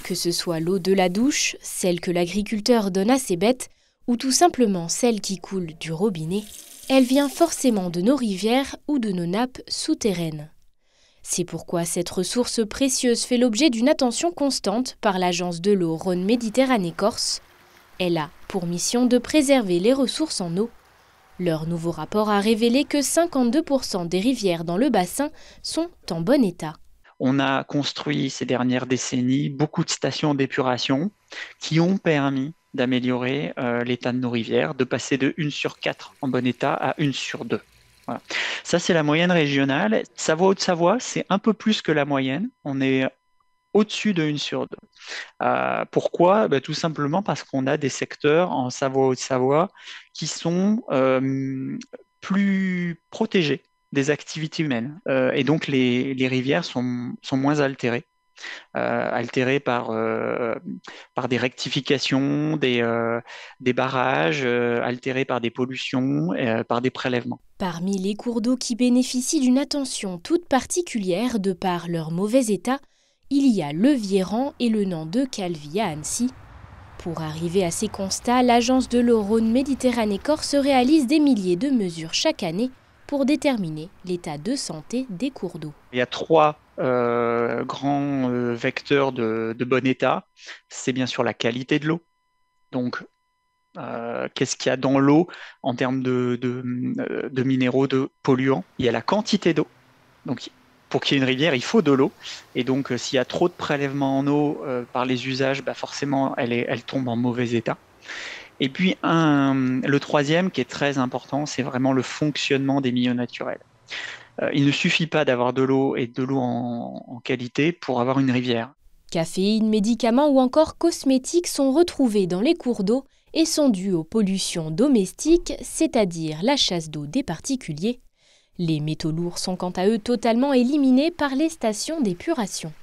Que ce soit l'eau de la douche, celle que l'agriculteur donne à ses bêtes, ou tout simplement celle qui coule du robinet, elle vient forcément de nos rivières ou de nos nappes souterraines. C'est pourquoi cette ressource précieuse fait l'objet d'une attention constante par l'agence de l'eau Rhône-Méditerranée-Corse. Elle a pour mission de préserver les ressources en eau. Leur nouveau rapport a révélé que 52% des rivières dans le bassin sont en bon état. On a construit ces dernières décennies beaucoup de stations d'épuration qui ont permis d'améliorer l'état de nos rivières, de passer de 1 sur 4 en bon état à 1 sur 2. Voilà. Ça, c'est la moyenne régionale. Savoie-Haute-Savoie, c'est un peu plus que la moyenne. On est au-dessus de 1 sur 2. Pourquoi? Tout simplement parce qu'on a des secteurs en Savoie-Haute-Savoie qui sont plus protégés des activités humaines. Et donc les rivières sont moins altérées par des rectifications, des barrages, altérées par des pollutions, par des prélèvements. Parmi les cours d'eau qui bénéficient d'une attention toute particulière de par leur mauvais état, il y a le Viéran et le Nant de Calvi à Annecy. Pour arriver à ces constats, l'agence de l'eau Rhône-Méditerranée-Corse réalise des milliers de mesures chaque année pour déterminer l'état de santé des cours d'eau. Il y a 3 grands vecteurs de bon état. C'est bien sûr la qualité de l'eau. Donc, qu'est-ce qu'il y a dans l'eau en termes de minéraux, de polluants? Il y a la quantité d'eau. Donc, pour qu'il y ait une rivière, il faut de l'eau. Et donc, s'il y a trop de prélèvements en eau par les usages, forcément, elle tombe en mauvais état. Et puis, le troisième qui est très important, c'est vraiment le fonctionnement des milieux naturels. Il ne suffit pas d'avoir de l'eau et de l'eau en qualité pour avoir une rivière. Caféine, médicaments ou encore cosmétiques sont retrouvés dans les cours d'eau et sont dus aux pollutions domestiques, c'est-à-dire la chasse d'eau des particuliers. Les métaux lourds sont quant à eux totalement éliminés par les stations d'épuration.